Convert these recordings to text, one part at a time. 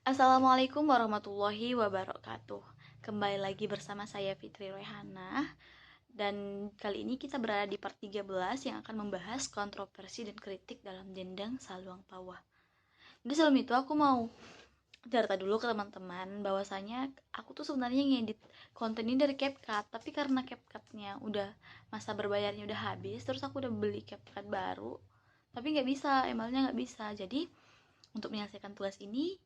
Assalamualaikum warahmatullahi wabarakatuh. Kembali lagi bersama saya Fitri Rehana. Dan kali ini kita berada di part 13 yang akan membahas kontroversi dan kritik dalam Dendang Saluang Pawah. Jadi sebelum itu aku mau cerita dulu ke teman-teman bahwasanya aku tuh sebenarnya ngedit konten ini dari CapCut, tapi karena CapCutnya udah masa berbayarnya udah habis, terus aku udah beli CapCut baru, tapi nggak bisa, emailnya nggak bisa. Jadi untuk menyelesaikan tugas ini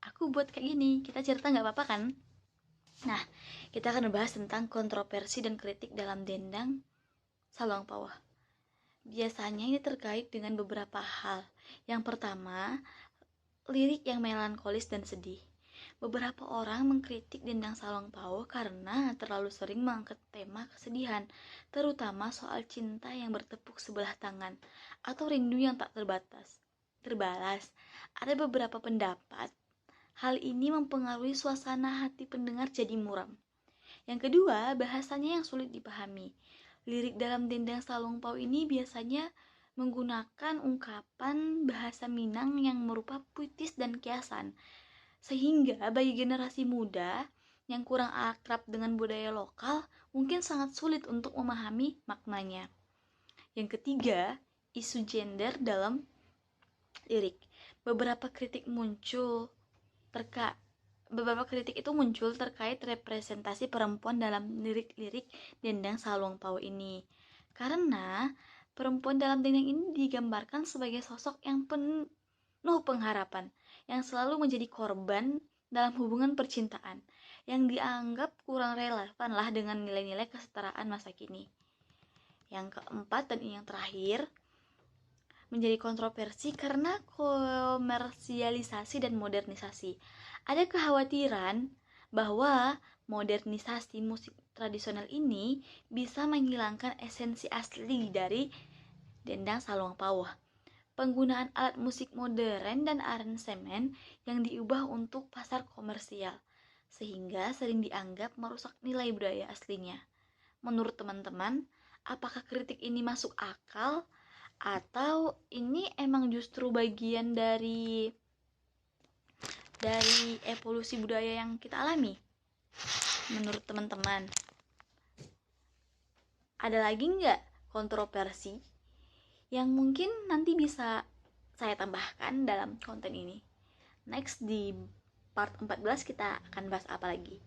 aku buat kayak gini, kita cerita nggak apa-apa kan? Nah, kita akan membahas tentang kontroversi dan kritik dalam Dendang Saluang Pawah. Biasanya ini terkait dengan beberapa hal. Yang pertama, lirik yang melankolis dan sedih. Beberapa orang mengkritik Dendang Saluang Pawah karena terlalu sering mengangkat tema kesedihan, terutama soal cinta yang bertepuk sebelah tangan atau rindu yang tak terbalas. Ada beberapa pendapat hal ini mempengaruhi suasana hati pendengar jadi muram. Yang kedua, bahasanya yang sulit dipahami. Lirik dalam Dendang Saluang Pawah ini biasanya menggunakan ungkapan bahasa Minang yang merupa puitis dan kiasan, sehingga bagi generasi muda yang kurang akrab dengan budaya lokal mungkin sangat sulit untuk memahami maknanya. Yang ketiga, isu gender dalam lirik. Beberapa kritik itu muncul terkait representasi perempuan dalam lirik-lirik Dendang Saluang Pawah ini. Karena perempuan dalam dendang ini digambarkan sebagai sosok yang penuh pengharapan, yang selalu menjadi korban dalam hubungan percintaan, yang dianggap kurang relevan lah dengan nilai-nilai kesetaraan masa kini. Yang keempat dan yang terakhir, menjadi kontroversi karena komersialisasi dan modernisasi. Ada kekhawatiran bahwa modernisasi musik tradisional ini bisa menghilangkan esensi asli dari Dendang Saluang Pawah. Penggunaan alat musik modern dan aransemen yang diubah untuk pasar komersial, sehingga sering dianggap merusak nilai budaya aslinya. Menurut teman-teman, apakah kritik ini masuk akal? Atau ini emang justru bagian dari evolusi budaya yang kita alami? Menurut teman-teman, ada lagi nggak kontroversi yang mungkin nanti bisa saya tambahkan dalam konten ini? Next di part 14 kita akan bahas apa lagi?